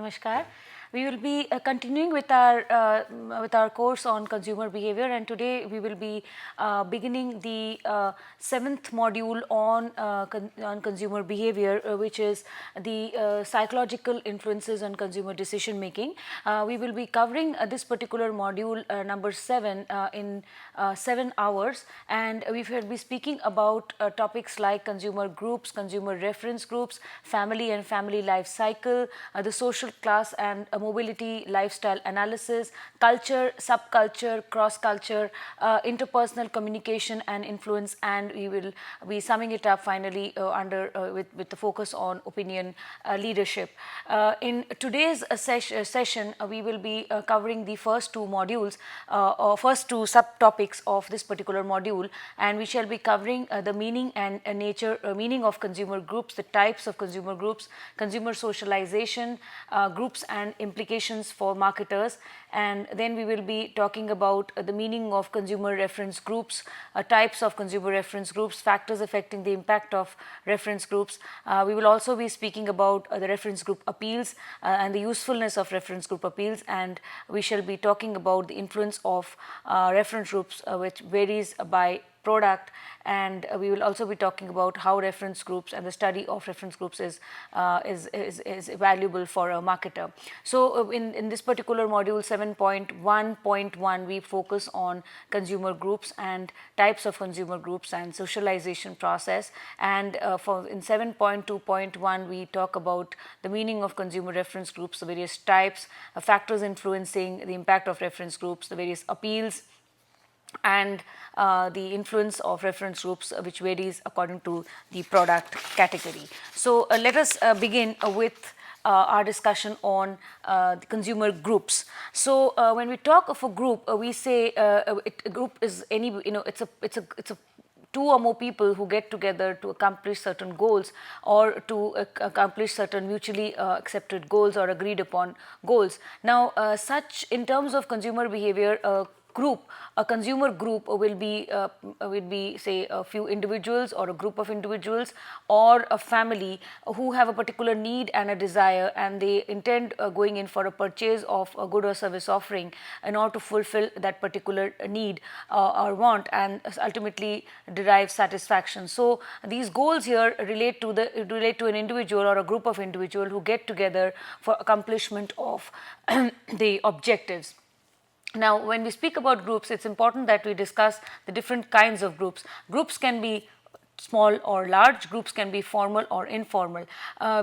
Namaskar. We will be continuing with our course on consumer behavior, and today we will be beginning the seventh module on consumer behavior, which is the psychological influences on consumer decision making. We will be covering this particular module number 7 in 7 hours, and we will be speaking about topics like consumer groups, consumer reference groups, family and family life cycle, the social class and mobility lifestyle analysis, culture, subculture, cross culture, interpersonal communication and influence, and we will be summing it up finally with the focus on opinion leadership. In today's session, we will be covering the first two modules or first two subtopics of this particular module, and we shall be covering the meaning and meaning of consumer groups, the types of consumer groups, consumer socialization, groups and implications for marketers, and then we will be talking about the meaning of consumer reference groups, types of consumer reference groups, factors affecting the impact of reference groups. We will also be speaking about the reference group appeals and the usefulness of reference group appeals, and we shall be talking about the influence of reference groups, which varies by product, and we will also be talking about how reference groups and the study of reference groups is valuable for a marketer. So in this particular module 7.1.1, we focus on consumer groups and types of consumer groups and socialization process, and in 7.2.1 we talk about the meaning of consumer reference groups, the various types, factors influencing the impact of reference groups, the various appeals, and the influence of reference groups, which varies according to the product category. So let us begin with our discussion on the consumer groups. So when we talk of a group, we say a group is any, it's a two or more people who get together to accomplish certain goals or to accomplish certain mutually accepted goals or agreed upon goals. Now such in terms of consumer behavior, a consumer group will be say a few individuals or a group of individuals or a family who have a particular need and a desire, and they intend going in for a purchase of a good or service offering in order to fulfill that particular need or want, and ultimately derive satisfaction. So these goals here relate to an individual or a group of individuals who get together for accomplishment of the objectives. Now, when we speak about groups, it's important that we discuss the different kinds of groups. Groups can be small or large, groups can be formal or informal,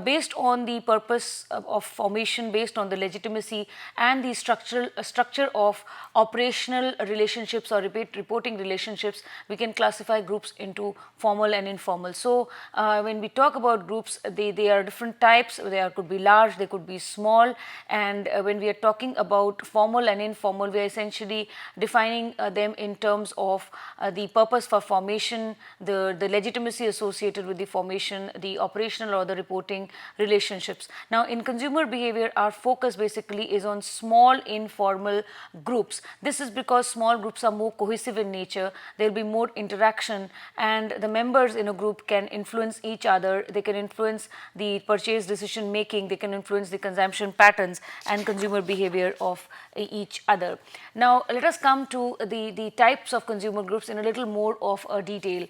based on the purpose of formation, based on the legitimacy and the structure of operational relationships or reporting relationships. We can classify groups into formal and informal. So when we talk about groups, they are different types. They could be large, they could be small, and when we are talking about formal and informal, we are essentially defining them in terms of the purpose for formation, the legitimacy associated with the formation, the operational or the reporting relationships. Now in consumer behavior, our focus basically is on small informal groups. This is because small groups are more cohesive in nature, there will be more interaction, and the members in a group can influence each other, they can influence the purchase decision making, they can influence the consumption patterns and consumer behavior of each other. Now let us come to the types of consumer groups in a little more of a detail.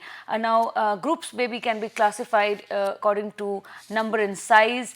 Groups maybe can be classified according to number and size.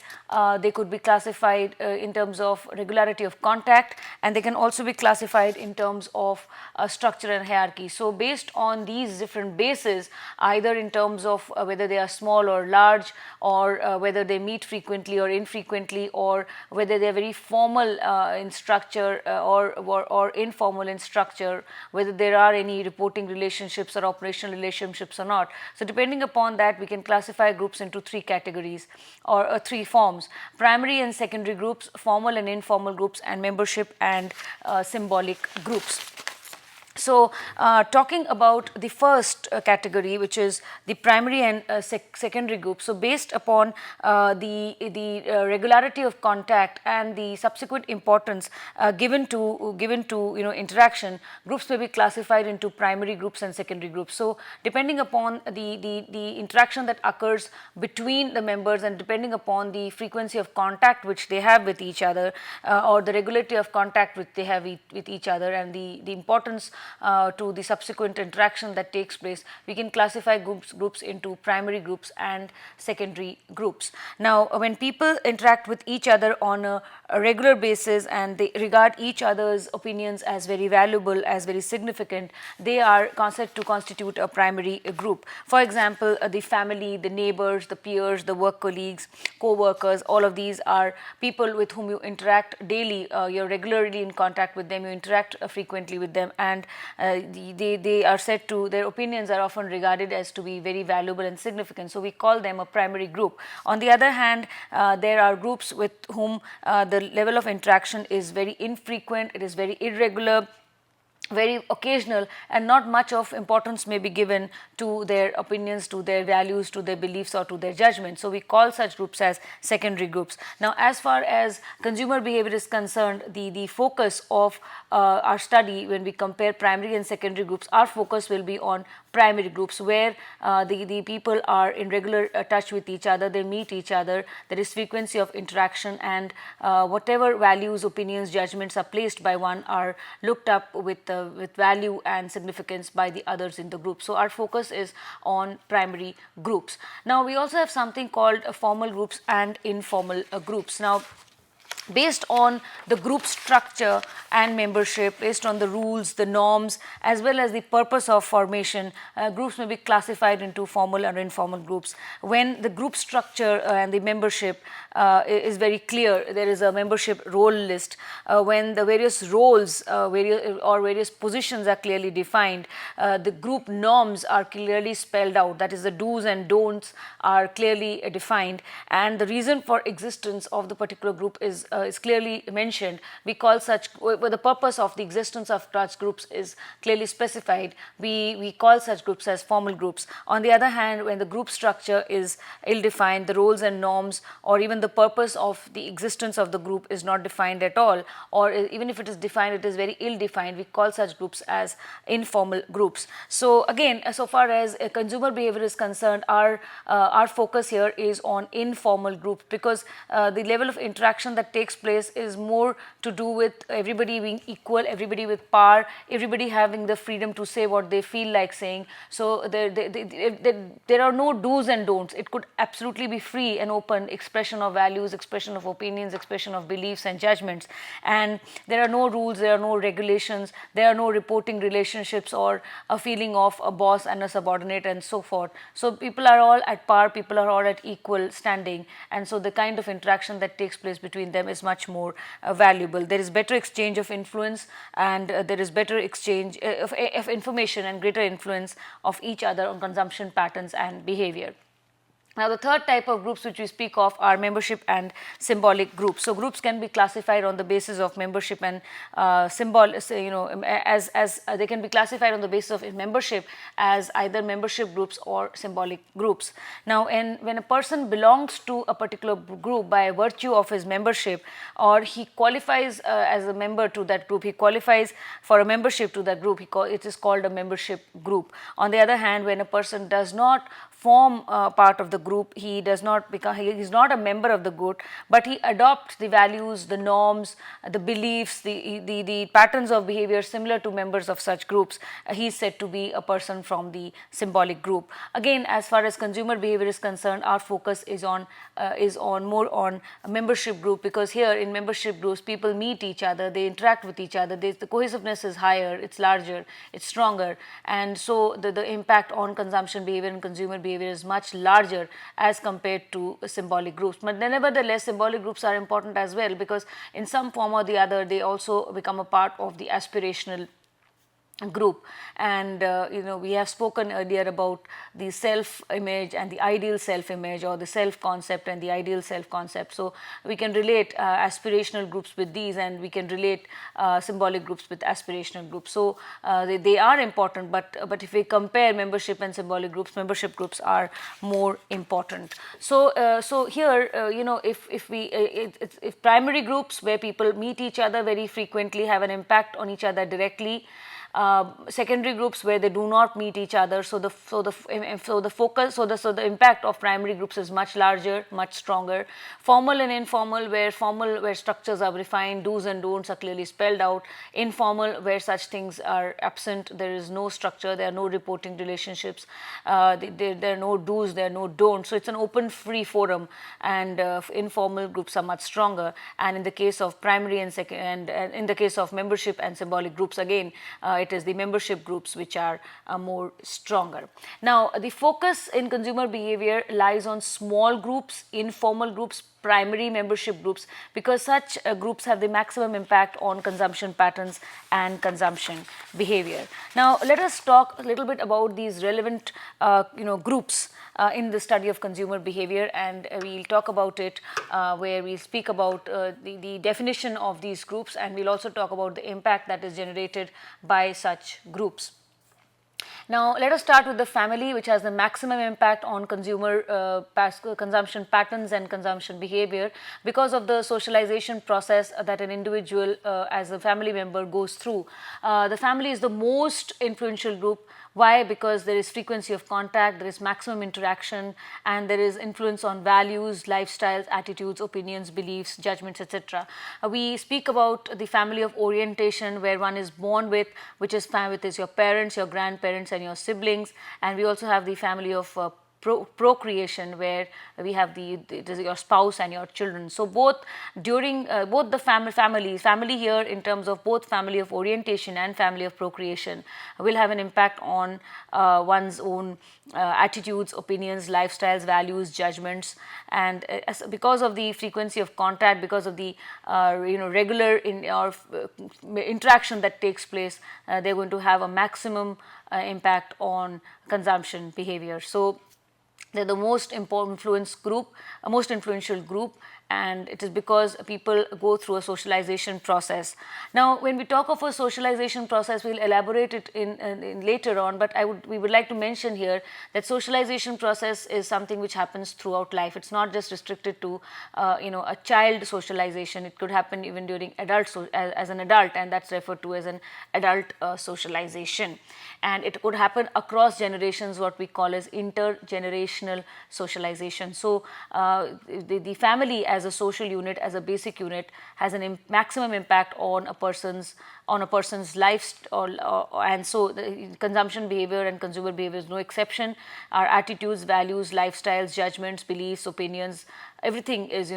They could be classified in terms of regularity of contact, and they can also be classified in terms of structure and hierarchy. So based on these different bases, either in terms of whether they are small or large, or whether they meet frequently or infrequently, or whether they are very formal in structure or informal in structure, whether there are any reporting relationships or operational relationships or not. So depending upon that, we can classify groups into three categories or three forms: primary and secondary groups, formal and informal groups, and membership and symbolic groups. So, talking about the first category, which is the primary and secondary group. So, based upon the regularity of contact and the subsequent importance given to interaction, groups may be classified into primary groups and secondary groups. So, depending upon the interaction that occurs between the members and depending upon the frequency of contact which they have with each other, or the regularity of contact which they have with each other, and the importance to the subsequent interaction that takes place, we can classify groups into primary groups and secondary groups. Now, when people interact with each other on a regular basis and they regard each other's opinions as very valuable, as very significant, they are considered to constitute a primary group. For example, the family, the neighbors, the peers, the work colleagues, co-workers, all of these are people with whom you interact daily. You're regularly in contact with them, you interact frequently with them, and they are said to, their opinions are often regarded as to be very valuable and significant. So, we call them a primary group. On the other hand, there are groups with whom the level of interaction is very infrequent, it is very irregular, very occasional, and not much of importance may be given to their opinions, to their values, to their beliefs, or to their judgment. So, we call such groups as secondary groups. Now, as far as consumer behavior is concerned, the focus of our study, when we compare primary and secondary groups, our focus will be on primary groups, where the people are in regular touch with each other, they meet each other, there is frequency of interaction, and whatever values, opinions, judgments are placed by one are looked up with value and significance by the others in the group. So, our focus is on primary groups. Now, we also have something called formal groups and informal groups. Now, based on the group structure and membership, based on the rules, the norms, as well as the purpose of formation, groups may be classified into formal and informal groups. When the group structure and the membership is very clear, there is a membership role list. When the various roles various positions are clearly defined, the group norms are clearly spelled out, that is, the do's and don'ts are clearly defined, and the reason for existence of the particular group is clearly mentioned. We call such, the purpose of the existence of such groups is clearly specified. We call such groups as formal groups. On the other hand, when the group structure is ill-defined, the roles and norms, or even the purpose of the existence of the group is not defined at all, or even if it is defined, it is very ill-defined, we call such groups as informal groups. So, again, so far as consumer behavior is concerned, our focus here is on informal groups, because the level of interaction that takes place is more to do with everybody being equal, everybody with power, everybody having the freedom to say what they feel like saying. So, there are no do's and don'ts. It could absolutely be free and open expression of values, expression of opinions, expression of beliefs and judgments, and there are no rules, there are no regulations, there are no reporting relationships or a feeling of a boss and a subordinate and so forth. So, people are all at par, people are all at equal standing, and so the kind of interaction that takes place between them is much more valuable. There is better exchange of influence, and there is better exchange of information and greater influence of each other on consumption patterns and behavior. Now, the third type of groups which we speak of are membership and symbolic groups. So, groups can be classified on the basis of membership and as they can be classified on the basis of membership as either membership groups or symbolic groups. Now, when a person belongs to a particular group by virtue of his membership, or he qualifies as a member to that group, he qualifies for a membership to that group, it is called a membership group. On the other hand, when a person does not form part of the group, he is not a member of the group, but he adopts the values, the norms, the beliefs, the patterns of behavior similar to members of such groups, he is said to be a person from the symbolic group. Again, as far as consumer behavior is concerned, our focus is on more on a membership group, because here in membership groups people meet each other, they interact with each other, the cohesiveness is higher, it's larger, it's stronger, and so the impact on consumption behavior and consumer behavior is much larger as compared to symbolic groups. But nevertheless, symbolic groups are important as well, because in some form or the other they also become a part of the aspirational group. And we have spoken earlier about the self image and the ideal self image, or the self concept and the ideal self concept. So we can relate aspirational groups with these, and we can relate symbolic groups with aspirational groups. So they are important, but if we compare membership and symbolic groups, membership groups are more important. So here, if primary groups where people meet each other very frequently, have an impact on each other directly. Secondary groups where they do not meet each other, so the impact of primary groups is much larger, much stronger. Formal and informal, where structures are refined, do's and don'ts are clearly spelled out. Informal, where such things are absent, there is no structure, there are no reporting relationships, there are no do's, there are no don'ts. So it's an open, free forum, and informal groups are much stronger. And in the case of primary and second, and in the case of membership and symbolic groups, again, it is the membership groups which are more stronger. Now, the focus in consumer behavior lies on small groups, informal groups, primary membership groups, because such groups have the maximum impact on consumption patterns and consumption behavior. Now, let us talk a little bit about these relevant groups in the study of consumer behavior, and we'll talk about it where we'll speak about the definition of these groups, and we'll also talk about the impact that is generated by such groups. Now, let us start with the family, which has the maximum impact on consumer consumption patterns and consumption behavior because of the socialization process that an individual as a family member goes through. The family is the most influential group. Why? Because there is frequency of contact, there is maximum interaction, and there is influence on values, lifestyles, attitudes, opinions, beliefs, judgments, etc. We speak about the family of orientation, where one is born with, which is your parents, your grandparents, and your siblings. And we also have the family of procreation, where we have your spouse and your children. So both the family here, in terms of both family of orientation and family of procreation, will have an impact on one's own attitudes, opinions, lifestyles, values, judgments. And because of the frequency of contact, because of the regular interaction that takes place, they're going to have a maximum impact on consumption behavior. So they're the most influential group, and it is because people go through a socialization process. Now, when we talk of a socialization process, we'll elaborate it in later on, but we would like to mention here that socialization process is something which happens throughout life. It's not just restricted to a child socialization. It could happen even during as an adult, and that's referred to as an adult socialization. And it could happen across generations, what we call as intergenerational socialization. So the family as a social unit, as a basic unit, has an maximum impact on a person's life, and so the consumption behavior and consumer behavior is no exception. Our attitudes, values, lifestyles, judgments, beliefs, opinions, everything is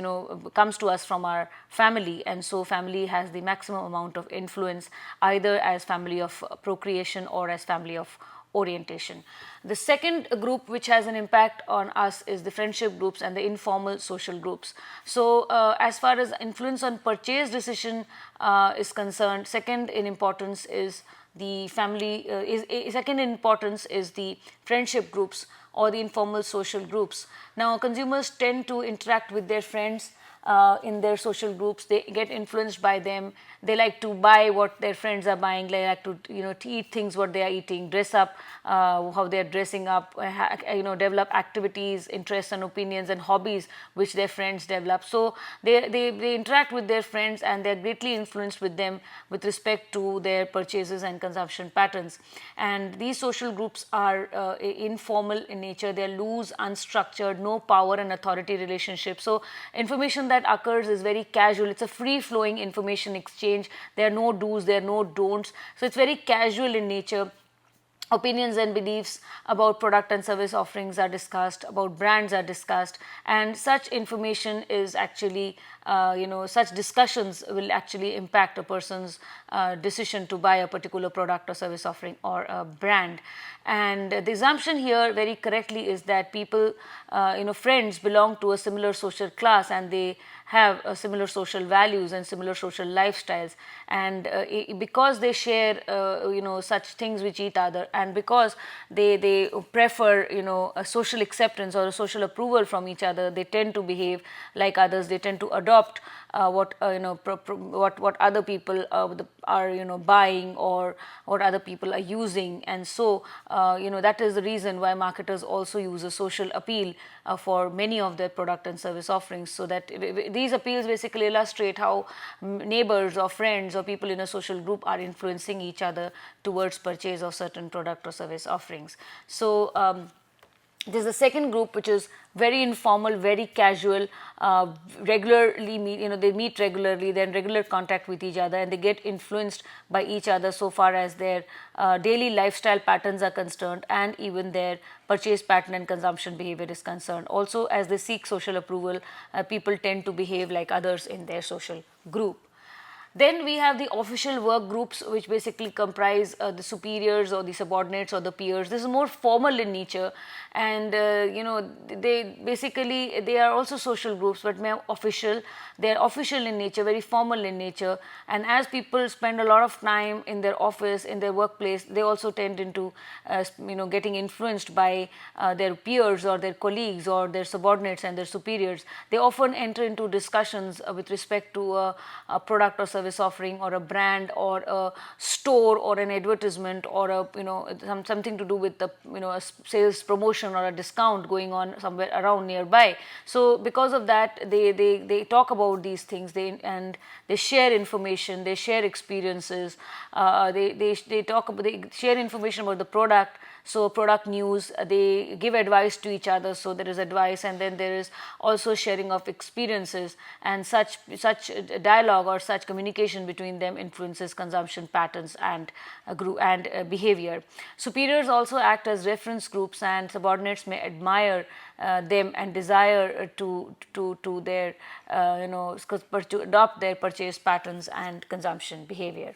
comes to us from our family, and so family has the maximum amount of influence, either as family of procreation or as family of orientation. The second group which has an impact on us is the friendship groups and the informal social groups. So as far as influence on purchase decision is concerned, second in importance is the friendship groups or the informal social groups. Now, consumers tend to interact with their friends in their social groups. They get influenced by them. They like to buy what their friends are buying. They like to to eat things what they are eating, dress up how they are dressing up, develop activities, interests and opinions and hobbies which their friends develop. So they interact with their friends, and they are greatly influenced with them with respect to their purchases and consumption patterns. And these social groups are informal in nature. They are loose, unstructured, no power and authority relationship. So information that occurs is very casual. It's a free flowing information exchange. There are no do's, there are no don'ts. So it's very casual in nature. opinions and beliefs about product and service offerings are discussed, about brands are discussed, and such information is actually, such discussions will actually impact a person's decision to buy a particular product or service offering or a brand. And the assumption here very correctly is that people, friends belong to a similar social class, and they have similar social values and similar social lifestyles, and because they share such things with each other, and because they prefer a social acceptance or a social approval from each other, they tend to behave like others, they tend to adopt what other people are buying, or what other people are using. And so that is the reason why marketers also use a social appeal for many of their product and service offerings, so that these appeals basically illustrate how neighbors or friends or people in a social group are influencing each other towards purchase of certain product or service offerings. So there's the second group, which is very informal, very casual, regularly meet, they meet regularly, they're in regular contact with each other, and they get influenced by each other so far as their daily lifestyle patterns are concerned, and even their purchase pattern and consumption behavior is concerned. Also, as they seek social approval, people tend to behave like others in their social group. Then we have the official work groups, which basically comprise the superiors or the subordinates or the peers. This is more formal in nature, and they are also social groups, but more official. They are official in nature, very formal in nature, and as people spend a lot of time in their office, in their workplace, they also tend into getting influenced by their peers or their colleagues or their subordinates and their superiors. They often enter into discussions with respect to a product or service offering, or a brand, or a store, or an advertisement, or something to do with the a sales promotion or a discount going on somewhere around nearby. So because of that, they talk about these things, they share information, they share experiences, they share information about the product. So product news, they give advice to each other, so there is advice, and then there is also sharing of experiences, and such dialogue or such communication between them influences consumption patterns and behavior. Superiors also act as reference groups, and subordinates may admire them and desire to adopt their purchase patterns and consumption behavior.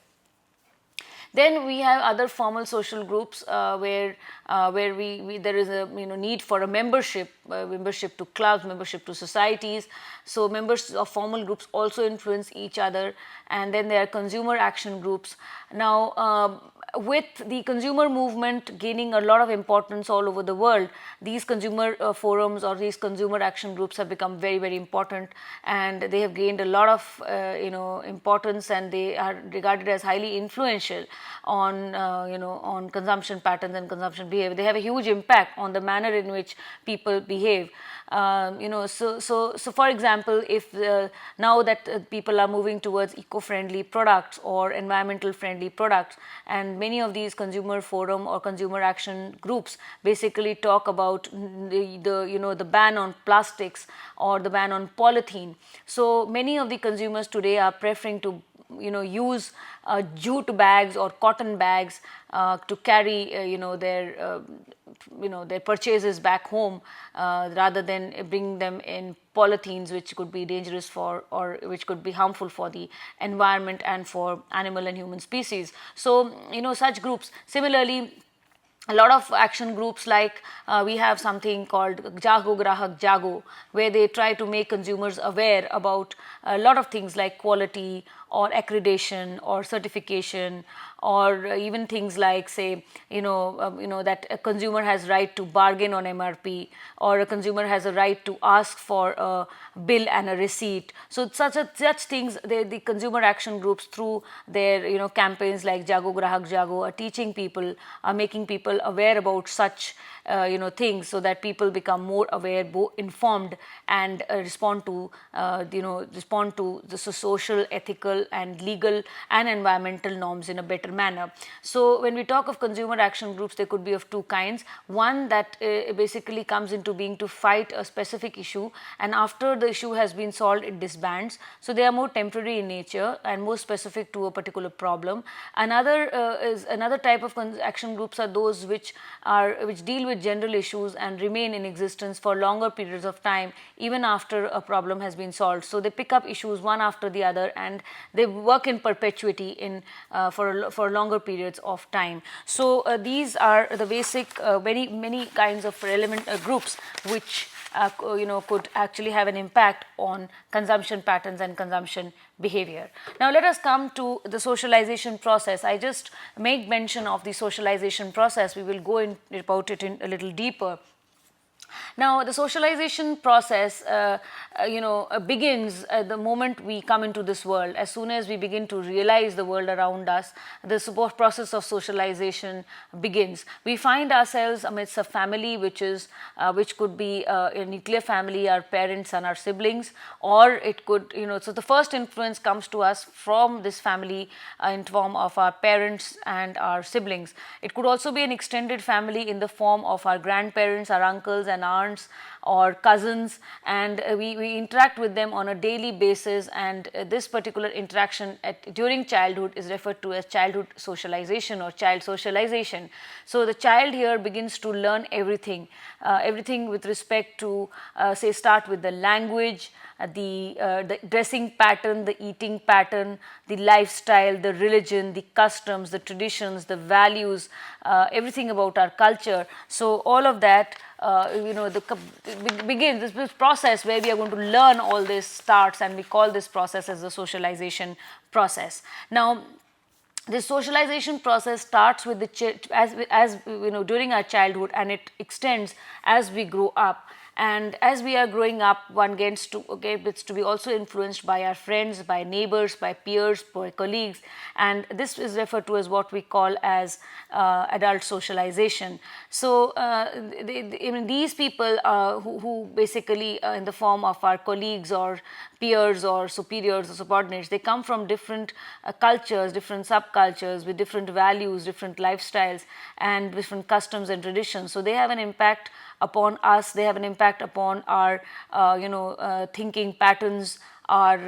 Then we have other formal social groups where there is a need for a membership to clubs, membership to societies. So members of formal groups also influence each other. And then there are consumer action groups. Now with the consumer movement gaining a lot of importance all over the world, these consumer forums or these consumer action groups have become very, very important, and they have gained a lot of importance, and they are regarded as highly influential on consumption patterns and consumption behavior. They have a huge impact on the manner in which people behave. So for example, if now that people are moving towards eco-friendly products or environmental friendly products, and many of these consumer forum or consumer action groups basically talk about the ban on plastics or the ban on polythene. So many of the consumers today are preferring to use jute bags or cotton bags to carry their purchases back home, rather than bring them in polythenes, which could be dangerous for, or which could be harmful for the environment and for animal and human species. So such groups. Similarly, a lot of action groups, like we have something called Jago Grahak Jago, where they try to make consumers aware about a lot of things like quality or accreditation or certification, or even things like, say, that a consumer has right to bargain on MRP, or a consumer has a right to ask for a bill and a receipt. So such things, the consumer action groups, through their campaigns like Jago Grahak Jago, are teaching people, are making people aware about such things, so that people become more aware, informed, and respond to the social, ethical, ethical and legal and environmental norms in a better manner. So when we talk of consumer action groups, they could be of two kinds. One that basically comes into being to fight a specific issue, and after the issue has been solved, it disbands. So they are more temporary in nature and more specific to a particular problem. Another type of action groups are those which deal with general issues and remain in existence for longer periods of time even after a problem has been solved. So they pick up issues one after the other and they work in perpetuity for longer periods of time. So these are the basic many kinds of relevant groups which could actually have an impact on consumption patterns and consumption behavior. Now let us come to the socialization process. I just made mention of the socialization process. We will go about it in a little deeper. Now the socialization process begins at the moment we come into this world. As soon as we begin to realize the world around us, the process of socialization begins. We find ourselves amidst a family which could be a nuclear family, our parents and our siblings, or it could, so the first influence comes to us from this family in form of our parents and our siblings. It could also be an extended family in the form of our grandparents, our uncles and aunts or cousins, and we interact with them on a daily basis, and this particular interaction during childhood is referred to as childhood socialization or child socialization. So the child here begins to learn everything with respect to start with the language, the dressing pattern, the eating pattern, the lifestyle, the religion, the customs, the traditions, the values, everything about our culture. So all of that begins, this process where we are going to learn all this starts, and we call this process as the socialization process. Now the socialization process starts with during our childhood, and it extends as we grow up. And as we are growing up, one gets to be also influenced by our friends, by neighbors, by peers, by colleagues, and this is referred to as what we call as adult socialization. So these people who basically in the form of our colleagues or peers or superiors or subordinates, they come from different cultures, different subcultures with different values, different lifestyles and different customs and traditions. So they have an impact upon us, they have an impact upon our thinking patterns, our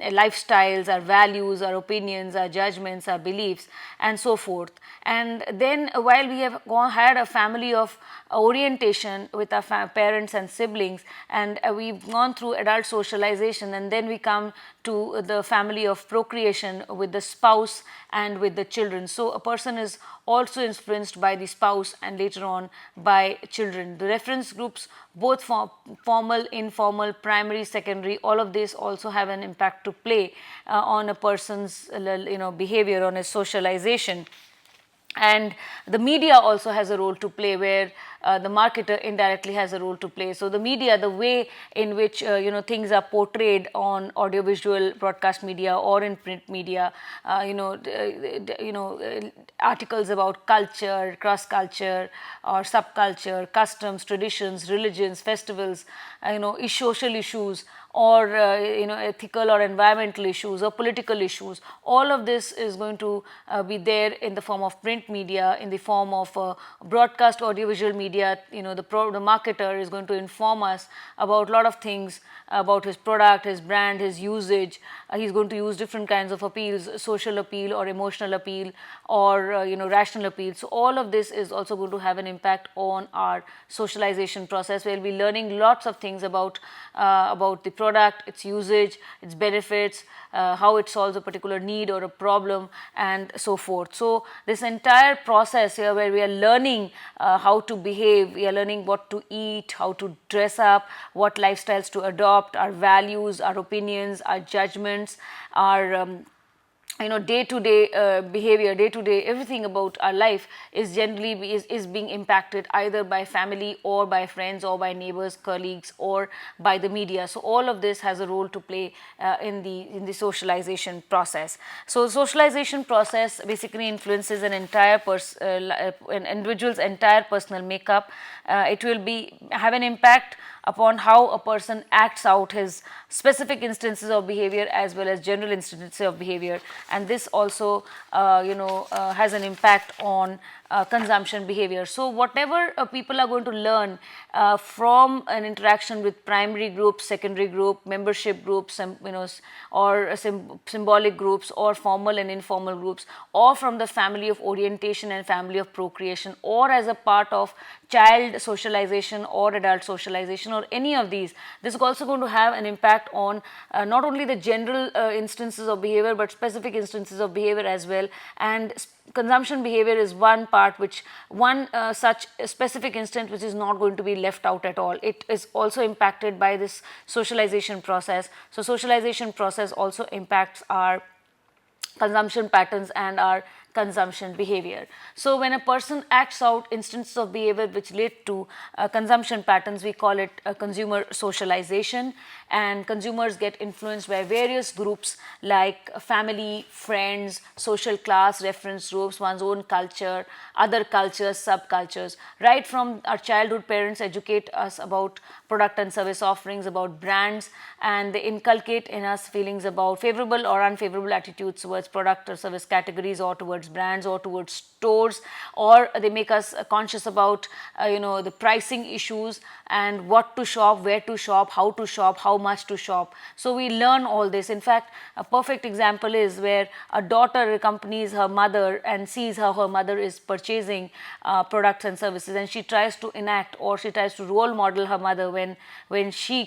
lifestyles, our values, our opinions, our judgments, our beliefs and so forth. And then while we have had a family of orientation with our parents and siblings, and we've gone through adult socialization, and then we come to the family of procreation with the spouse and with the children. So a person is also influenced by the spouse and later on by children. The reference groups, both formal, informal, primary, secondary, all of this also have an impact to play on a person's behavior, on his socialization. And the media also has a role to play, where the marketer indirectly has a role to play. So the media, the way in which things are portrayed on audiovisual broadcast media or in print media, articles about culture, cross culture or subculture, customs, traditions, religions, festivals, social issues, or ethical or environmental issues or political issues. All of this is going to be there in the form of print media, in the form of broadcast audiovisual media. The marketer is going to inform us about a lot of things about his product, his brand, his usage. He's going to use different kinds of appeals, social appeal or emotional appeal or rational appeal. So all of this is also going to have an impact on our socialization process. We'll be learning lots of things about the product, its usage, its benefits, how it solves a particular need or a problem and so forth. So this entire process here, where we are learning how to behave, we are learning what to eat, how to dress up, what lifestyles to adopt, our values, our opinions, our judgments, our day-to-day behavior, day-to-day everything about our life is generally is being impacted either by family or by friends or by neighbors, colleagues or by the media. So all of this has a role to play in the socialization process. So socialization process basically influences an entire an individual's entire personal makeup. It will have an impact upon how a person acts out his specific instances of behavior as well as general instances of behavior, and this also has an impact on consumption behavior. So whatever people are going to learn from an interaction with primary group, secondary group, membership groups, or symbolic groups, or formal and informal groups, or from the family of orientation and family of procreation, or as a part of child socialization or adult socialization, or any of these, this is also going to have an impact on not only the general instances of behavior but specific instances of behavior as well. And consumption behavior is one part, which such specific instance which is not going to be left out at all. It is also impacted by this socialization process. So socialization process also impacts our consumption patterns and our consumption behavior. So when a person acts out instances of behavior which lead to consumption patterns, we call it consumer socialization, and consumers get influenced by various groups like family, friends, social class, reference groups, one's own culture, other cultures, subcultures. Right from our childhood, parents educate us about product and service offerings, about brands, and they inculcate in us feelings about favorable or unfavorable attitudes towards product or service categories, or towards brands, or towards stores, or they make us conscious about the pricing issues and what to shop, where to shop, how much to shop. So we learn all this. In fact, a perfect example is where a daughter accompanies her mother and sees how her mother is purchasing products and services, and she tries to enact, or she tries to role model her mother when she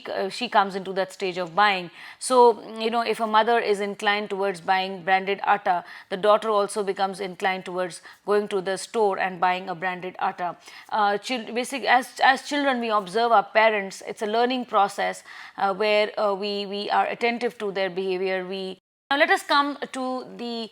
comes into that stage of buying. So if a mother is inclined towards buying branded atta, the daughter also becomes inclined towards going to the store and buying a branded atta. Basically, as children, we observe our parents. It's a learning process where we are attentive to their behavior. Now let us come to the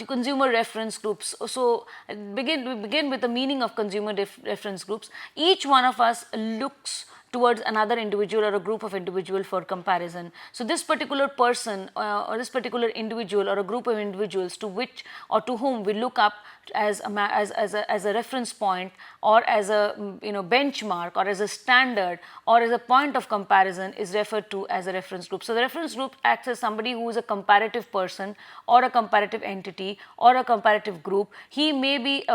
consumer reference groups. So we begin with the meaning of consumer reference groups. Each one of us looks towards another individual or a group of individual for comparison. So this particular person or this particular individual or a group of individuals to which or to whom we look up as a reference point, or as a benchmark, or as a standard, or as a point of comparison, is referred to as a reference group. So the reference group acts as somebody who is a comparative person, or a comparative entity, or a comparative group. He may be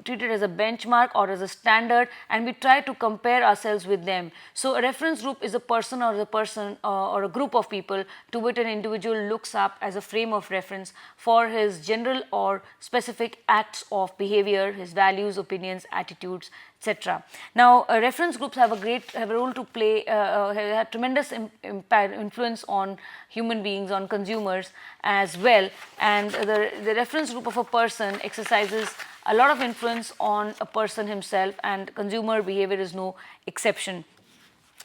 treated as a benchmark or as a standard, and we try to compare ourselves with them. So a reference group is a person or a group of people to which an individual looks up as a frame of reference for his general or specific acts of behavior, his values, opinions, attitudes, etc. Now, reference groups have a role to play, have tremendous influence on human beings, on consumers as well, and the reference group of a person exercises a lot of influence on a person himself, and consumer behavior is no exception.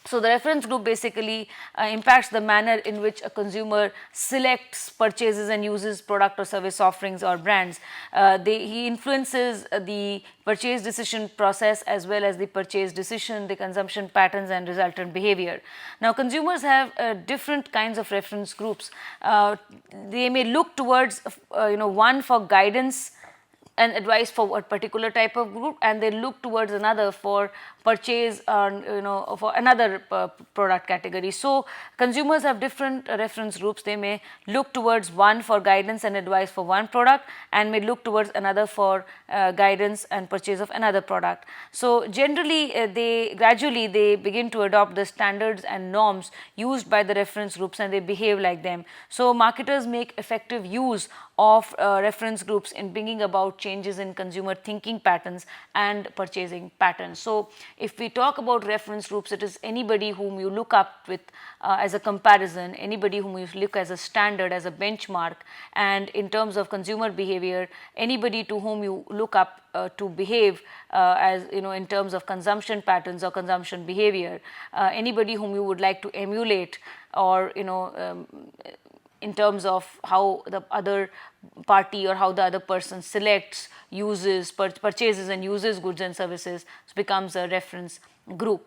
So the reference group basically impacts the manner in which a consumer selects, purchases and uses product or service offerings or brands. He influences the purchase decision process as well as the purchase decision, the consumption patterns and resultant behavior. Now consumers have different kinds of reference groups. They may look towards one for guidance and advice for a particular type of group, and they look towards another for purchase for another product category. So consumers have different reference groups. They may look towards one for guidance and advice for one product, and may look towards another for guidance and purchase of another product. So generally gradually they begin to adopt the standards and norms used by the reference groups, and they behave like them. So marketers make effective use of reference groups in bringing about changes in consumer thinking patterns and purchasing patterns. So if we talk about reference groups, it is anybody whom you look up with as a comparison, anybody whom you look as a standard, as a benchmark, and in terms of consumer behavior, anybody to whom you look up to behave as in terms of consumption patterns or consumption behavior, anybody whom you would like to emulate, or in terms of how the other party or how the other person selects, uses, purchases and uses goods and services, becomes a reference group.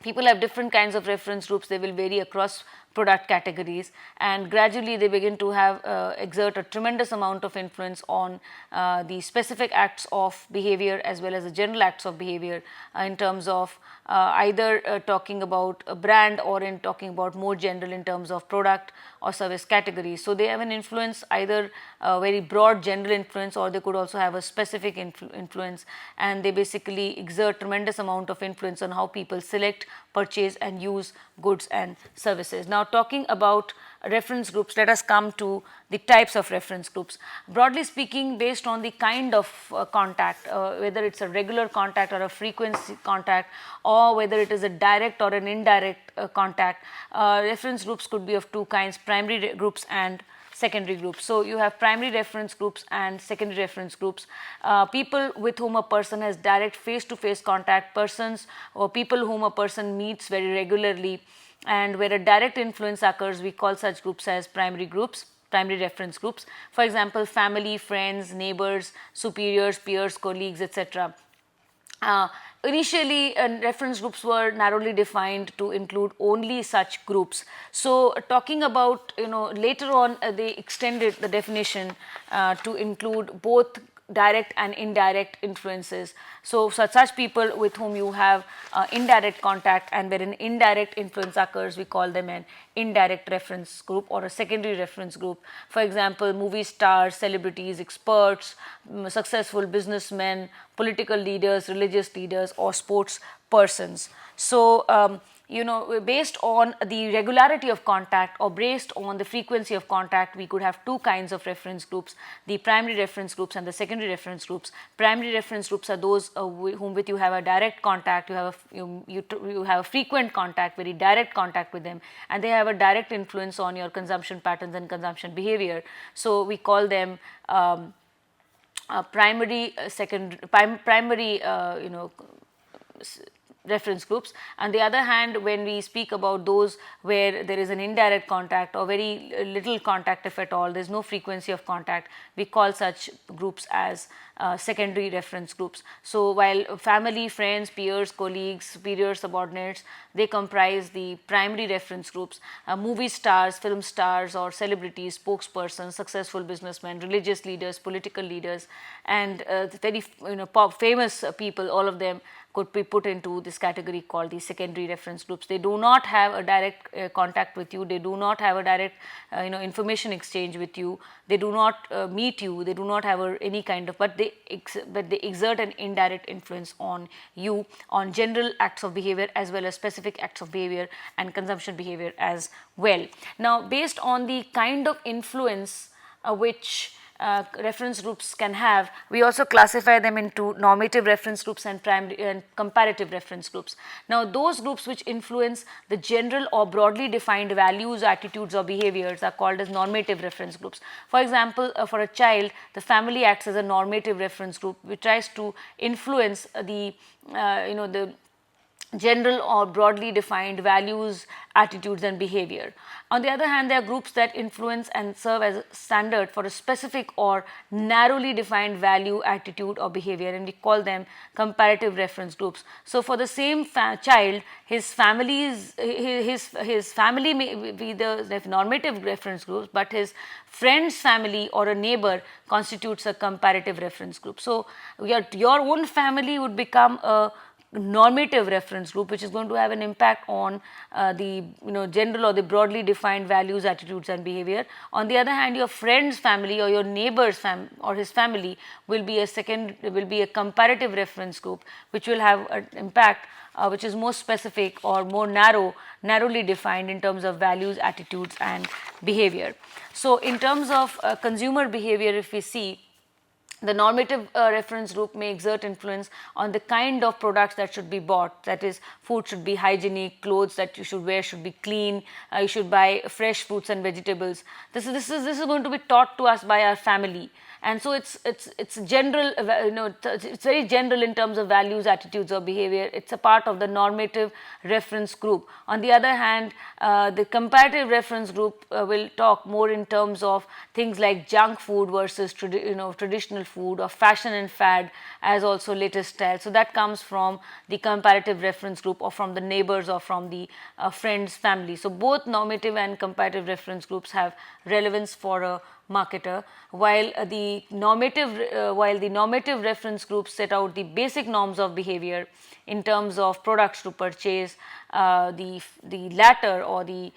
People have different kinds of reference groups. They will vary across product categories, and gradually they begin to have exert a tremendous amount of influence on the specific acts of behavior as well as the general acts of behavior in terms of either talking about a brand or in talking about more general in terms of product or service categories. So, they have an influence, either a very broad general influence, or they could also have a specific influence, and they basically exert tremendous amount of influence on how people select, purchase and use goods and services. Now, talking about reference groups, let us come to the types of reference groups. Broadly speaking, based on the kind of contact, whether it is a regular contact or a frequency contact, or whether it is a direct or an indirect contact, reference groups could be of two kinds: primary groups and secondary groups. So, you have primary reference groups and secondary reference groups. People with whom a person has direct face-to-face contact, persons or people whom a person meets very regularly, and where a direct influence occurs, we call such groups as primary groups, primary reference groups. For example, family, friends, neighbors, superiors, peers, colleagues, etc. Initially, reference groups were narrowly defined to include only such groups. So, talking about, later on they extended the definition to include both direct and indirect influences. So, such people with whom you have indirect contact and where an indirect influence occurs, we call them an indirect reference group or a secondary reference group. For example, movie stars, celebrities, experts, successful businessmen, political leaders, religious leaders or sports persons. So, based on the regularity of contact or based on the frequency of contact, we could have two kinds of reference groups: the primary reference groups and the secondary reference groups. Primary reference groups are those whom with you have a direct contact, you have a frequent contact, very direct contact with them, and they have a direct influence on your consumption patterns and consumption behavior. So, we call them primary reference groups. On the other hand, when we speak about those where there is an indirect contact or very little contact, if at all, there is no frequency of contact, we call such groups as secondary reference groups. So, while family, friends, peers, colleagues, superiors, subordinates, they comprise the primary reference groups. Movie stars, film stars or celebrities, spokespersons, successful businessmen, religious leaders, political leaders, and very famous people, all of them could be put into this category called the secondary reference groups. They do not have a direct contact with you, they do not have a direct information exchange with you, they do not meet you, they do not have any kind of, but they exert an indirect influence on you, on general acts of behavior as well as specific acts of behavior and consumption behavior as well. Now, based on the kind of influence which reference groups can have, we also classify them into normative reference groups and primary and comparative reference groups. Now, those groups which influence the general or broadly defined values, attitudes or behaviors are called as normative reference groups. For example, for a child, the family acts as a normative reference group which tries to influence the general or broadly defined values, attitudes and behavior. On the other hand, there are groups that influence and serve as a standard for a specific or narrowly defined value, attitude or behavior, and we call them comparative reference groups. So, for the same child, his family may be the normative reference group, but his friend's family or a neighbor constitutes a comparative reference group. So, your own family would become a normative reference group which is going to have an impact on the general or the broadly defined values, attitudes and behavior. On the other hand, your friend's family or your neighbor's or his family will be a comparative reference group which will have an impact which is more specific or more narrowly defined in terms of values, attitudes and behavior. So, in terms of consumer behavior, if we see, the normative reference group may exert influence on the kind of products that should be bought, that is, food should be hygienic, clothes that you should wear should be clean, you should buy fresh fruits and vegetables. This is going to be taught to us by our family. And so, it's general, it's very general in terms of values, attitudes or behavior. It's a part of the normative reference group. On the other hand, the comparative reference group will talk more in terms of things like junk food versus traditional food, or fashion and fad as also latest style. So that comes from the comparative reference group, or from the neighbors, or from the friends, family. So both normative and comparative reference groups have relevance for a marketer, while the normative reference groups set out the basic norms of behavior in terms of products to purchase. The latter, or the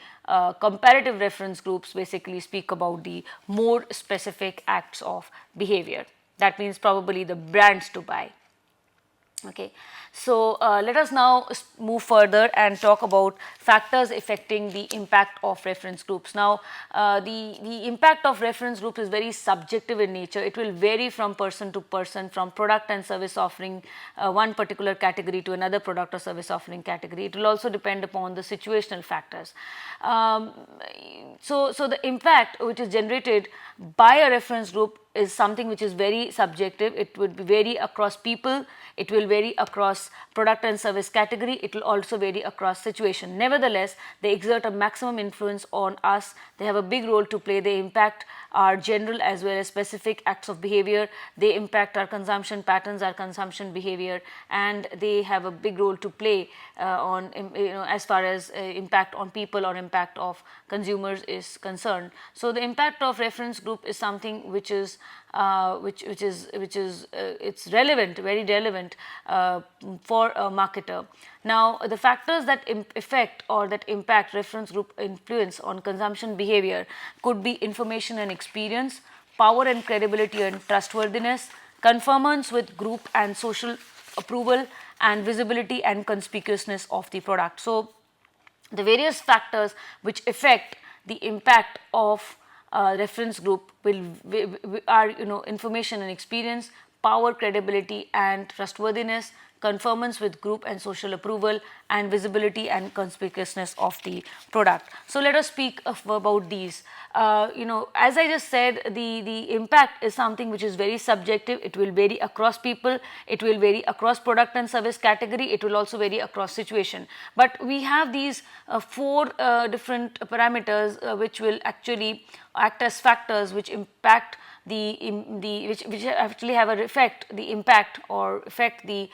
comparative reference groups, basically speak about the more specific acts of behavior. That means probably the brands to buy. Okay. So, let us now move further and talk about factors affecting the impact of reference groups. Now, the impact of reference group is very subjective in nature. It will vary from person to person, from product and service offering one particular category to another product or service offering category. It will also depend upon the situational factors. So the impact which is generated by a reference group is something which is very subjective. It would vary across people, it will vary across product and service category, it will also vary across situation. Nevertheless, they exert a maximum influence on us. They have a big role to play. They impact our general as well as specific acts of behavior. They impact our consumption patterns, our consumption behavior, and they have a big role to play on, as far as impact on people or impact of consumers is concerned. So the impact of reference group is something which is it's relevant, very relevant for a marketer. Now, the factors that affect or that impact reference group influence on consumption behavior could be information and experience, power and credibility and trustworthiness, conformance with group and social approval, and visibility and conspicuousness of the product. So, the various factors which affect the impact of reference group are information and experience, power, credibility and trustworthiness, conformance with group and social approval, and visibility and conspicuousness of the product. So let us speak about these. As I just said, the impact is something which is very subjective. It will vary across people, it will vary across product and service category, it will also vary across situation. But we have these four different parameters which will actually act as factors which impact which actually have an effect, the impact or affect the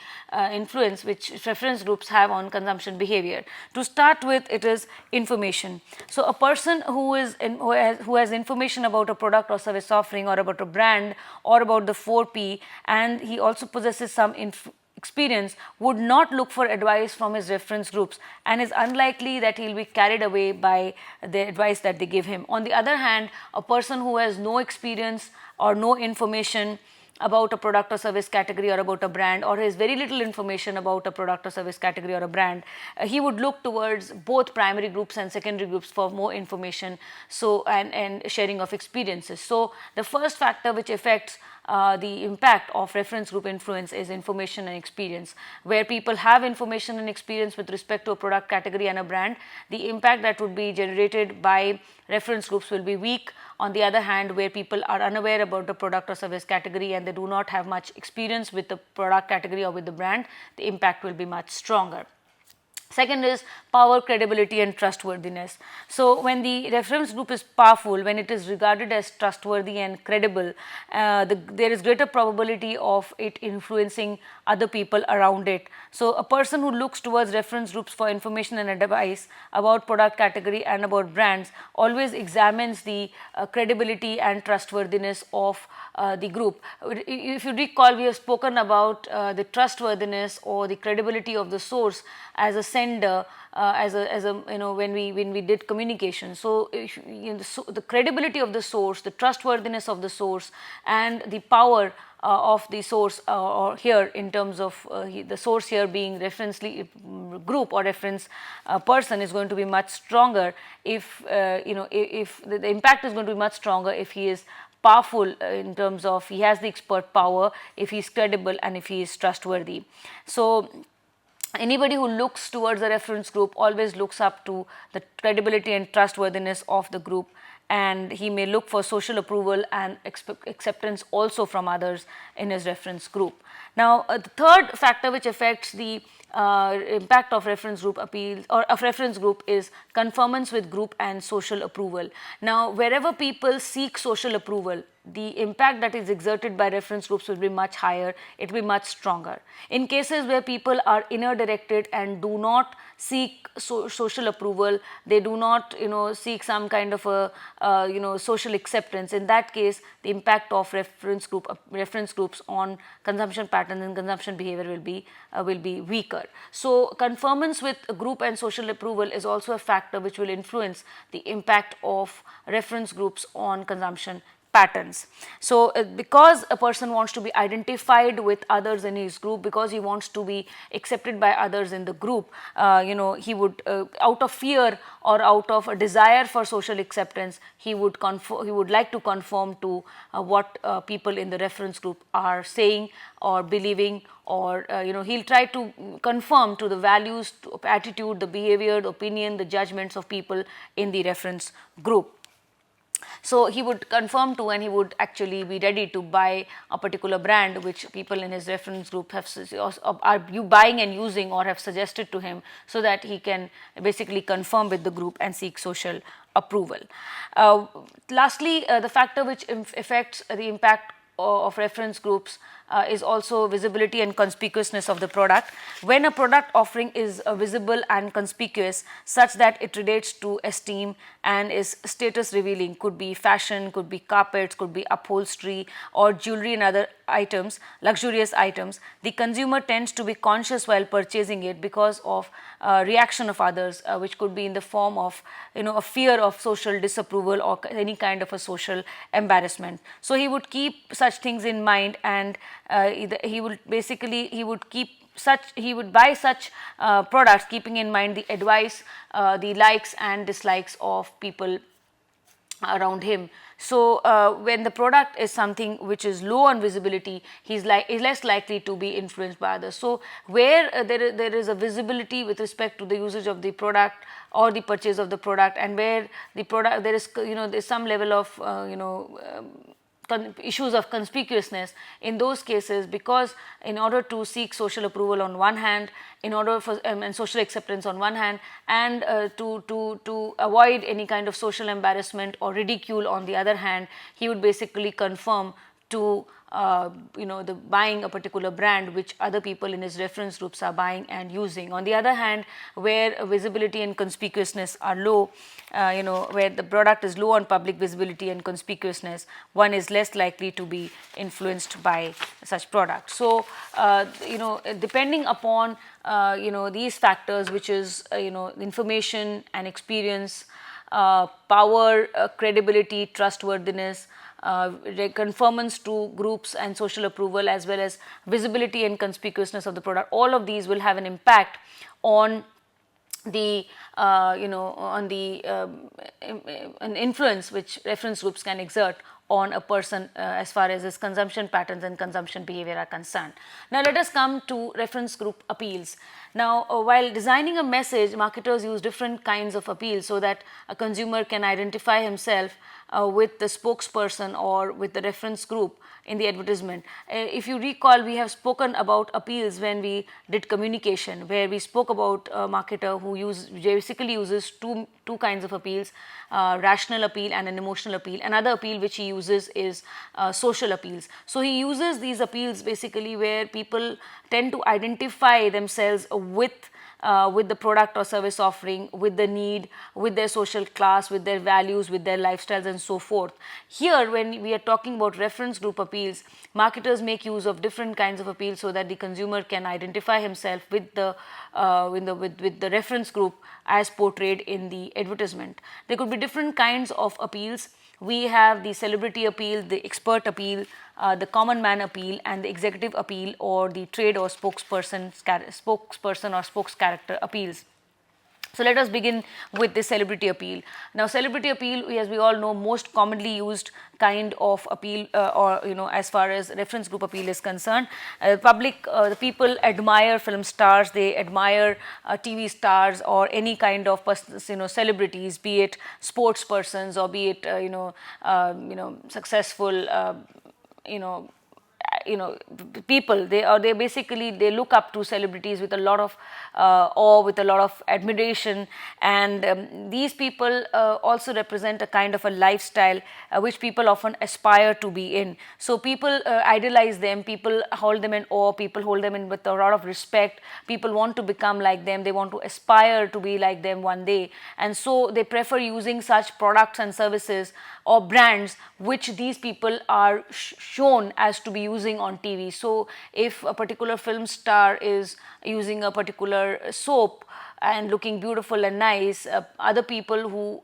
influence which reference groups have on consumption behavior. To start with, it is information. So a person who has information about a product or service offering, or about a brand, or about the 4P, and he also possesses some experience, would not look for advice from his reference groups, and is unlikely that he will be carried away by the advice that they give him. On the other hand, a person who has no experience or no information about a product or service category or about a brand, or has very little information about a product or service category or a brand, he would look towards both primary groups and secondary groups for more information, so and sharing of experiences. So the first factor which affects the impact of reference group influence is information and experience. Where people have information and experience with respect to a product category and a brand, the impact that would be generated by reference groups will be weak. On the other hand, where people are unaware about the product or service category and they do not have much experience with the product category or with the brand, the impact will be much stronger. Second is power, credibility and trustworthiness. So when the reference group is powerful, when it is regarded as trustworthy and credible, there is greater probability of it influencing other people around it. So a person who looks towards reference groups for information and advice about product category and about brands always examines the credibility and trustworthiness of the group. If you recall, we have spoken about the trustworthiness or the credibility of the source as a sender, when we did communication. So, the credibility of the source, the trustworthiness of the source, and the power of the source, or here in terms of the source here being reference group or reference person, is going to be much stronger if if the impact is going to be much stronger if he is powerful in terms of he has the expert power, if he is credible and if he is trustworthy. So anybody who looks towards a reference group always looks up to the credibility and trustworthiness of the group, and he may look for social approval and acceptance also from others in his reference group. Now, the third factor which affects the impact of reference group appeals or of reference group is conformance with group and social approval. Now, wherever people seek social approval, the impact that is exerted by reference groups will be much higher, it will be much stronger. In cases where people are inner directed and do not seek social approval, they do not seek some kind of a social acceptance, in that case the impact of reference groups on consumption patterns and consumption behavior will be weaker. So conformance with group and social approval is also a factor which will influence the impact of reference groups on consumption patterns. So, because a person wants to be identified with others in his group, because he wants to be accepted by others in the group, he would out of fear or out of a desire for social acceptance, he would like to conform to what people in the reference group are saying or believing, or he'll try to conform to the values, to attitude, the behavior, the opinion, the judgments of people in the reference group. So he would conform to, and he would actually be ready to buy a particular brand which people in his reference group are buying and using or have suggested to him, so that he can basically conform with the group and seek social approval. Lastly, the factor which affects the impact of reference groups is also visibility and conspicuousness of the product. When a product offering is visible and conspicuous such that it relates to esteem and is status revealing, could be fashion, could be carpets, could be upholstery or jewelry and other items, luxurious items, the consumer tends to be conscious while purchasing it because of reaction of others, which could be in the form of a fear of social disapproval or any kind of a social embarrassment. So he would keep such things in mind, and he would buy such products keeping in mind the advice, the likes and dislikes of people around him. So when the product is something which is low on visibility, he's less likely to be influenced by others. So where there is a visibility with respect to the usage of the product or the purchase of the product, and where the product there is there's some level of issues of conspicuousness, in those cases, because in order to seek social approval on one hand, in order for and social acceptance on one hand, and to avoid any kind of social embarrassment or ridicule on the other hand, he would basically conform to the buying a particular brand which other people in his reference groups are buying and using. On the other hand, where visibility and conspicuousness are low, where the product is low on public visibility and conspicuousness, one is less likely to be influenced by such products. So, depending upon these factors, which is information and experience, power, credibility, trustworthiness, conformance to groups and social approval, as well as visibility and conspicuousness of the product, all of these will have an impact on the an influence which reference groups can exert on a person as far as his consumption patterns and consumption behavior are concerned. Now let us come to reference group appeals. Now while designing a message, marketers use different kinds of appeals so that a consumer can identify himself with the spokesperson or with the reference group in the advertisement. If you recall, we have spoken about appeals when we did communication, where we spoke about a marketer who basically uses two kinds of appeals, rational appeal and an emotional appeal. Another appeal which he uses is social appeals. So he uses these appeals basically where people tend to identify themselves with the product or service offering, with the need, with their social class, with their values, with their lifestyles and so forth. Here, when we are talking about reference group appeals, marketers make use of different kinds of appeals so that the consumer can identify himself with the with the reference group as portrayed in the advertisement. There could be different kinds of appeals. We have the celebrity appeal, the expert appeal, the common man appeal, and the executive appeal, or the trade or spokesperson or spokes character appeals. So let us begin with the celebrity appeal. Now celebrity appeal, as we all know, most commonly used kind of appeal as far as reference group appeal is concerned. The people admire film stars, they admire TV stars or any kind of celebrities, be it sports persons or be it successful people, they basically they look up to celebrities with a lot of awe, with a lot of admiration, and these people also represent a kind of a lifestyle which people often aspire to be in. So people idolize them, people hold them in awe, people hold them in with a lot of respect, people want to become like them, they want to aspire to be like them one day, and so they prefer using such products and services or brands which these people are shown as to be using on TV. So if a particular film star is using a particular soap and looking beautiful and nice, other people who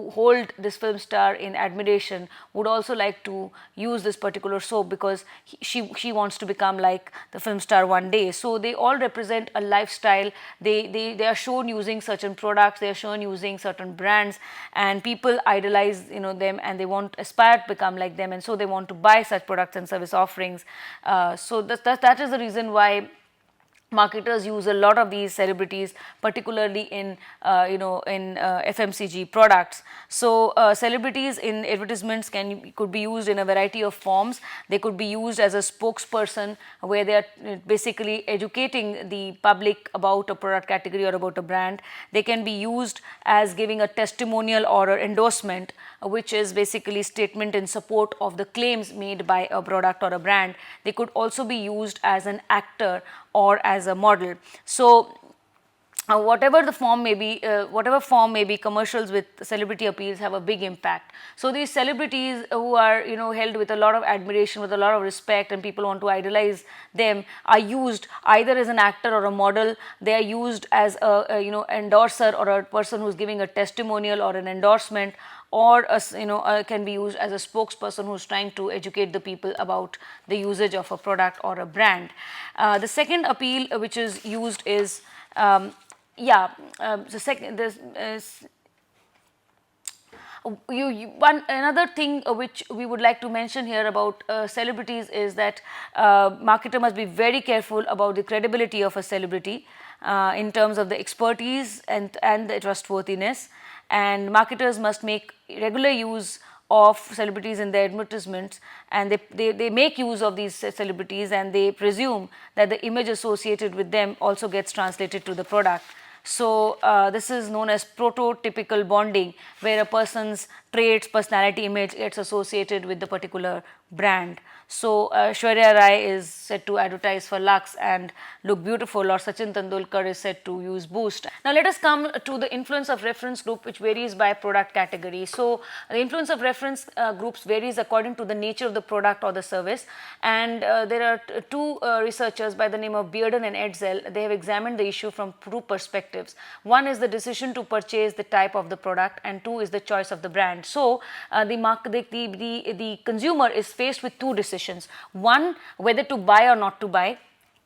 hold this film star in admiration would also like to use this particular soap because she wants to become like the film star one day. So they all represent a lifestyle. They are shown using certain products, they are shown using certain brands, and people idolize them, and they want aspire to become like them, and so they want to buy such products and service offerings. So that is the reason why marketers use a lot of these celebrities, particularly in FMCG products. So celebrities in advertisements could be used in a variety of forms. They could be used as a spokesperson, where they are basically educating the public about a product category or about a brand. They can be used as giving a testimonial or an endorsement, which is basically statement in support of the claims made by a product or a brand. They could also be used as an actor or as a model. So whatever the form may be, commercials with celebrity appeals have a big impact. So these celebrities who are held with a lot of admiration, with a lot of respect, and people want to idolize them, are used either as an actor or a model. They are used as a endorser, or a person who's giving a testimonial or an endorsement, or can be used as a spokesperson who's trying to educate the people about the usage of a product or a brand. The second appeal which is used is another thing which we would like to mention here about celebrities is that marketer must be very careful about the credibility of a celebrity in terms of the expertise and the trustworthiness, and marketers must make regular use of celebrities in their advertisements, and they make use of these celebrities, and they presume that the image associated with them also gets translated to the product. So this is known as prototypical bonding, where a person's traits, personality, image gets associated with the particular brand. So Shwarya Rai is said to advertise for Lux and look beautiful, or Sachin Tendulkar is said to use Boost. Now let us come to the influence of reference group, which varies by product category. So the influence of reference groups varies according to the nature of the product or the service, and there are two researchers by the name of Bearden and Etzel. They have examined the issue from two perspectives. One is the decision to purchase the type of the product, and two is the choice of the brand. So the consumer is faced with two decisions. One, whether to buy or not to buy.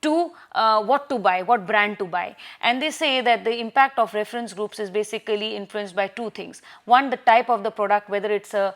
Two, what to buy, what brand to buy. And they say that the impact of reference groups is basically influenced by two things. One, the type of the product, whether it's a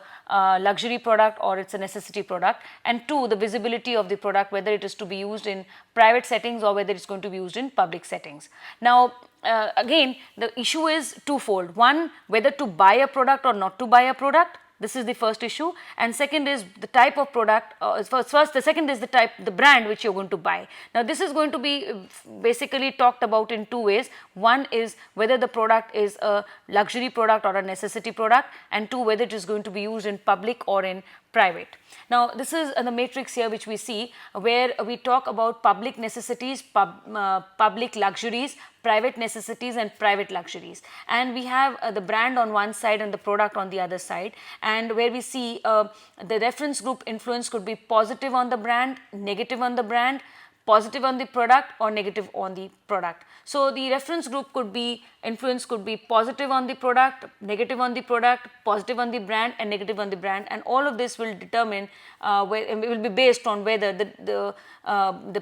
luxury product or it's a necessity product. And two, the visibility of the product, whether it is to be used in private settings or whether it's going to be used in public settings. Now, again, the issue is twofold. One, whether to buy a product or not to buy a product. This is the first issue, and second is the type of product. The second is the brand which you're going to buy. Now, this is going to be basically talked about in two ways. One is whether the product is a luxury product or a necessity product, and two, whether it is going to be used in public or in private. Now, this is the matrix here which we see, where we talk about public necessities, public luxuries, private necessities and private luxuries, and we have the brand on one side and the product on the other side, and where we see the reference group influence could be positive on the brand, negative on the brand, positive on the product, or negative on the product. So the reference group could be influence could be positive on the product, negative on the product, positive on the brand, and negative on the brand, and all of this will determine it will be based on whether the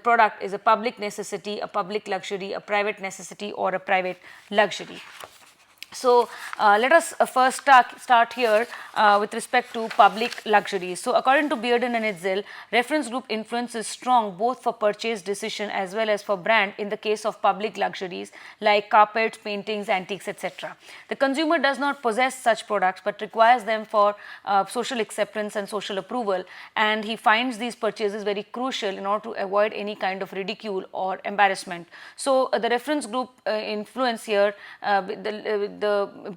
product is a public necessity, a public luxury, a private necessity, or a private luxury. So, let us first start here with respect to public luxuries. So, according to Bearden and Etzel, reference group influence is strong both for purchase decision as well as for brand in the case of public luxuries like carpets, paintings, antiques, etc. The consumer does not possess such products but requires them for social acceptance and social approval, and he finds these purchases very crucial in order to avoid any kind of ridicule or embarrassment. So, the reference group influence here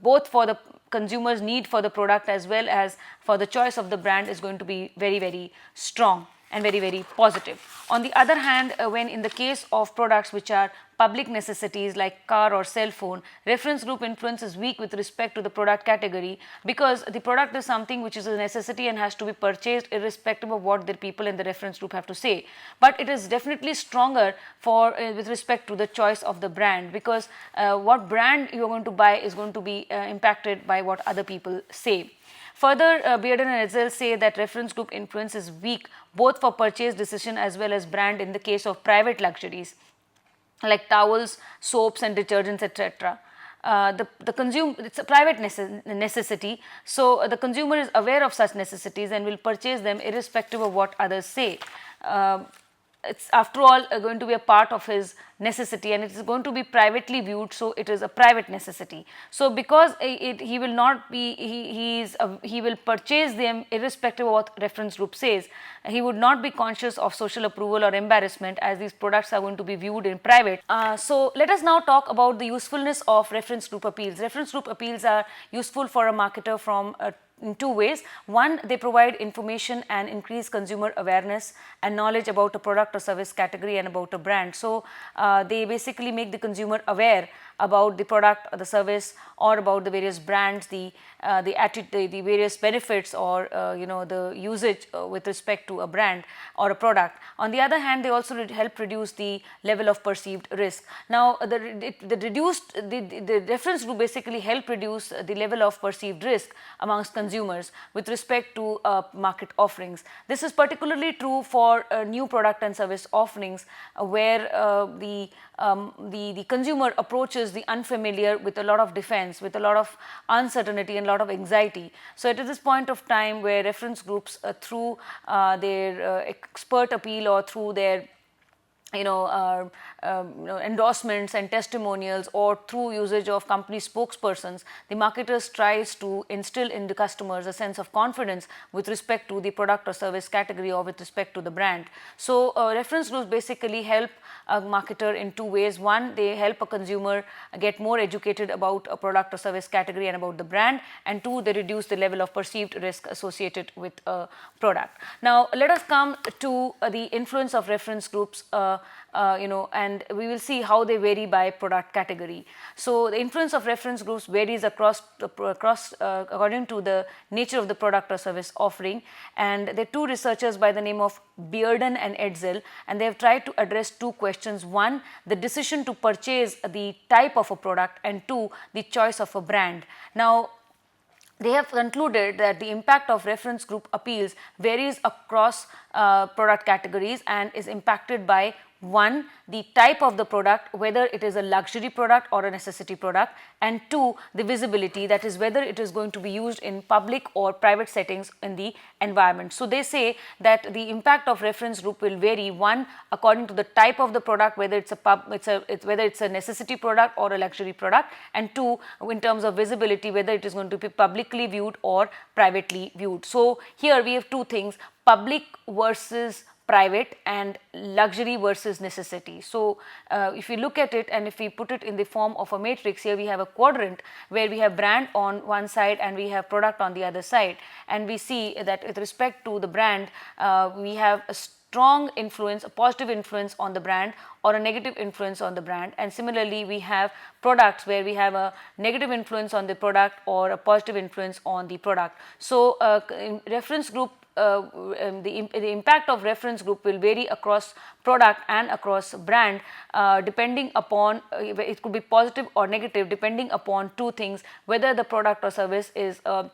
both for the consumer's need for the product as well as for the choice of the brand is going to be very, very strong and very, very positive. On the other hand, when in the case of products which are public necessities like car or cell phone, reference group influence is weak with respect to the product category, because the product is something which is a necessity and has to be purchased irrespective of what the people in the reference group have to say. But it is definitely stronger for with respect to the choice of the brand, because what brand you are going to buy is going to be impacted by what other people say. Further, Bearden and Etzel say that reference group influence is weak both for purchase decision as well as brand in the case of private luxuries like towels, soaps and detergents, etc. The consumer, it's a private necessity, so the consumer is aware of such necessities and will purchase them irrespective of what others say. It's after all going to be a part of his necessity, and it is going to be privately viewed, so it is a private necessity. So because he will not be, he will purchase them irrespective of what reference group says. He would not be conscious of social approval or embarrassment, as these products are going to be viewed in private. So let us now talk about the usefulness of reference group appeals. Reference group appeals are useful for a marketer from in two ways. One, they provide information and increase consumer awareness and knowledge about a product or service category and about a brand. So, they basically make the consumer aware about the product or the service or about the various brands, the various benefits or the usage with respect to a brand or a product. On the other hand, they also help reduce the level of perceived risk. Now, the reference group basically help reduce the level of perceived risk amongst consumers with respect to market offerings. This is particularly true for new product and service offerings where the consumer approaches the unfamiliar with a lot of defense, with a lot of uncertainty and a lot of anxiety. So, it is this point of time where reference groups through their expert appeal or through their endorsements and testimonials or through usage of company spokespersons, the marketers tries to instill in the customers a sense of confidence with respect to the product or service category or with respect to the brand. So, reference groups basically help a marketer in two ways. One, they help a consumer get more educated about a product or service category and about the brand, and two, they reduce the level of perceived risk associated with a product. Now, let us come to the influence of reference groups and we will see how they vary by product category. So, the influence of reference groups varies across according to the nature of the product or service offering, and there are two researchers by the name of Bearden and Etzel, and they have tried to address two questions. One, the decision to purchase the type of a product, and two, the choice of a brand. Now, they have concluded that the impact of reference group appeals varies across product categories and is impacted by one, the type of the product, whether it is a luxury product or a necessity product, and two, the visibility, that is whether it is going to be used in public or private settings in the environment. So, they say that the impact of reference group will vary, one, according to the type of the product, whether it's whether it's a necessity product or a luxury product, and two, in terms of visibility, whether it is going to be publicly viewed or privately viewed. So, here we have two things: public versus private and luxury versus necessity. So, if we look at it and if we put it in the form of a matrix, here we have a quadrant where we have brand on one side and we have product on the other side, and we see that with respect to the brand we have a strong influence, a positive influence on the brand or a negative influence on the brand, and similarly we have products where we have a negative influence on the product or a positive influence on the product. So, in reference group the impact of reference group will vary across product and across brand depending upon it could be positive or negative depending upon two things: whether the product or service is a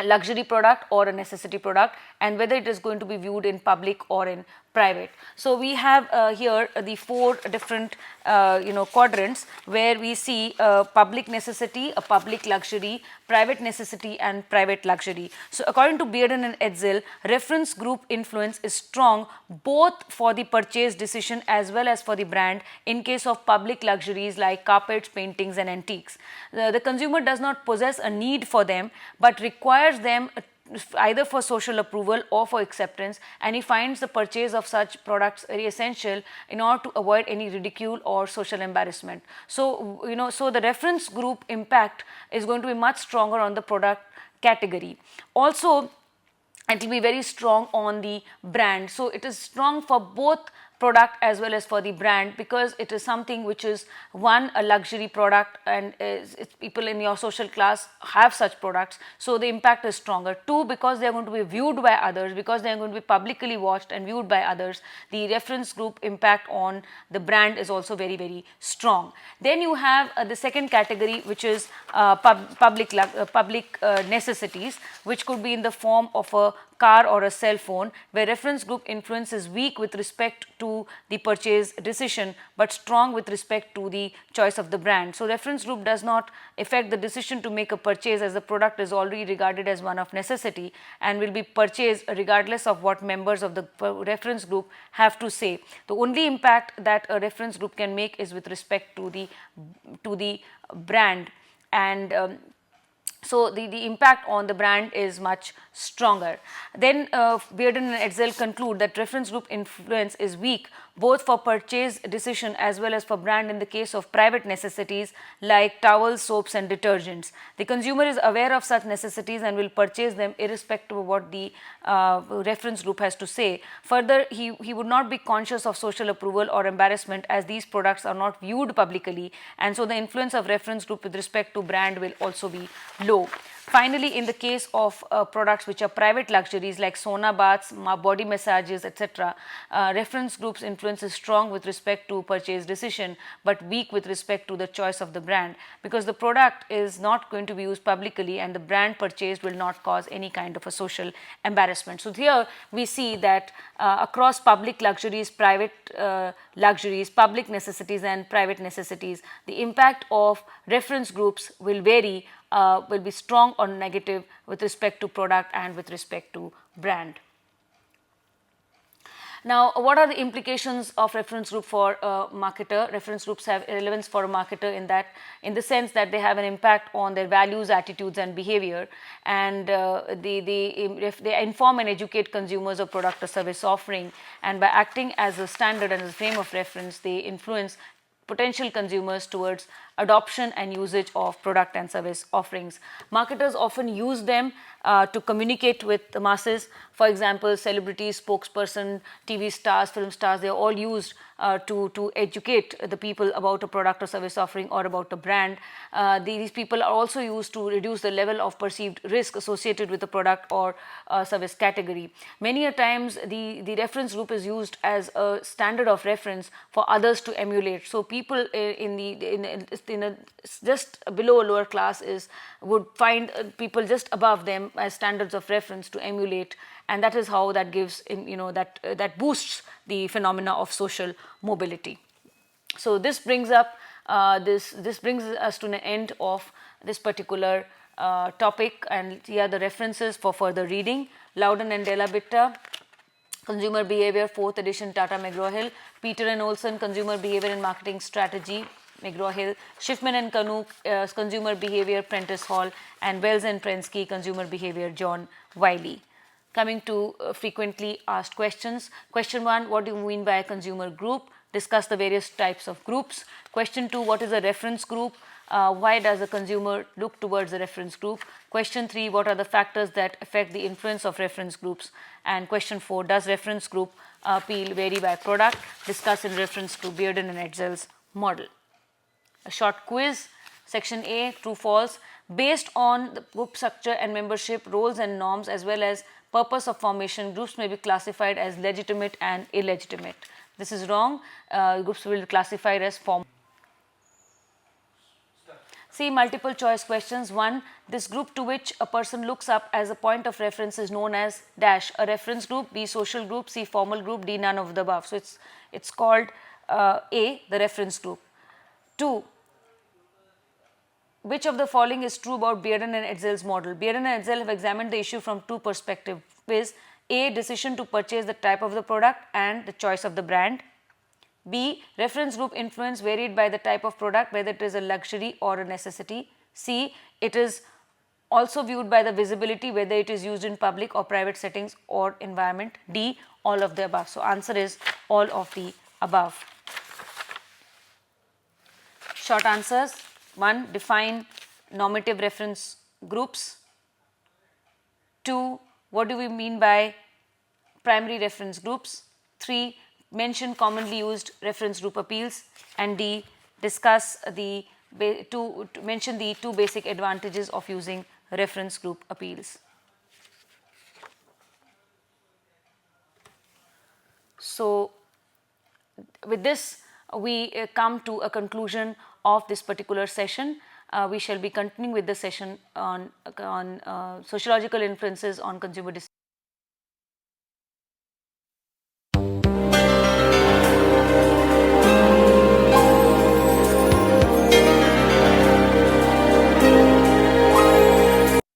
luxury product or a necessity product, and whether it is going to be viewed in public or in private. So we have here the 4 different quadrants where we see public necessity, a public luxury, private necessity and private luxury. So according to Bearden and Etzel, reference group influence is strong both for the purchase decision as well as for the brand in case of public luxuries like carpets, paintings and antiques. The consumer does not possess a need for them but requires them either for social approval or for acceptance, and he finds the purchase of such products very essential in order to avoid any ridicule or social embarrassment. So so the reference group impact is going to be much stronger on the product category. Also, it will be very strong on the brand. So it is strong for both product as well as for the brand, because it is something which is, one, a luxury product, and people in your social class have such products, so the impact is stronger. Two, because they are going to be viewed by others, because they are going to be publicly watched and viewed by others, the reference group impact on the brand is also very, very strong. Then you have the second category, which is public necessities, which could be in the form of a car or a cell phone, where reference group influence is weak with respect to the purchase decision but strong with respect to the choice of the brand. So reference group does not affect the decision to make a purchase, as the product is already regarded as one of necessity and will be purchased regardless of what members of the reference group have to say. The only impact that a reference group can make is with respect to the brand, and so the impact on the brand is much stronger. Then Bearden and Etzel conclude that reference group influence is weak both for purchase decision as well as for brand in the case of private necessities like towels, soaps and detergents. The consumer is aware of such necessities and will purchase them irrespective of what the reference group has to say. Further, he would not be conscious of social approval or embarrassment, as these products are not viewed publicly, and so the influence of reference group with respect to brand will also be low. Finally, in the case of products which are private luxuries like sauna baths, body massages, etc., reference group's influence is strong with respect to purchase decision but weak with respect to the choice of the brand, because the product is not going to be used publicly and the brand purchased will not cause any kind of a social embarrassment. So here we see that across public luxuries, private luxuries, public necessities and private necessities, the impact of reference groups will vary, will be strong or negative with respect to product and with respect to brand. Now, what are the implications of reference group for a marketer? Reference groups have relevance for a marketer in the sense that they have an impact on their values, attitudes and behavior, and they inform and educate consumers of product or service offering, and by acting as a standard and as a frame of reference, they influence potential consumers towards adoption and usage of product and service offerings. Marketers often use them to communicate with the masses. For example, celebrities, spokesperson, TV stars, film stars, they are all used to educate the people about a product or service offering or about a brand. These people are also used to reduce the level of perceived risk associated with a product or service category. Many a times the reference group is used as a standard of reference for others to emulate. So people in a just below a lower class would find people just above them as standards of reference to emulate, and that is how that gives that boosts the phenomena of social mobility. So this brings up this brings us to an end of this particular topic, and here are the references for further reading. Loudon and Della Bitta, Consumer Behavior, 4th edition, Tata McGraw-Hill. Peter and Olson, Consumer Behavior and Marketing Strategy, McGraw-Hill. Schiffman and Kanu, Consumer Behavior, Prentice Hall, and Wells and Prensky, Consumer Behavior, John Wiley. Coming to frequently asked questions. Question 1, what do you mean by a consumer group? Discuss the various types of groups. Question 2, what is a reference group? Why does a consumer look towards a reference group? Question 3, what are the factors that affect the influence of reference groups? And question 4, does reference group appeal vary by product? Discuss in reference to Bearden and Etzel's model. A short quiz. Section A, true false. Based on the group structure and membership roles and norms as well as purpose of formation, groups may be classified as legitimate and illegitimate. This is wrong. Groups will be classified as formal. See multiple choice questions. 1. This group to which a person looks up as a point of reference is known as dash. A reference group, B. social group, C. formal group, D. none of the above. So, it's called A, the reference group. 2. Which of the following is true about Bearden and Etzel's model? Bearden and Etzel have examined the issue from two perspectives. Is A. decision to purchase the type of the product and the choice of the brand. B. reference group influence varied by the type of product, whether it is a luxury or a necessity. C. it is also viewed by the visibility, whether it is used in public or private settings or environment. D. all of the above. So, answer is all of the above. Short answers. 1. define normative reference groups. 2. what do we mean by primary reference groups? 3. mention commonly used reference group appeals, and D. discuss the mention the two basic advantages of using reference group appeals. So, with this we come to a conclusion of this particular session. We shall be continuing with the session on sociological influences on consumer decision.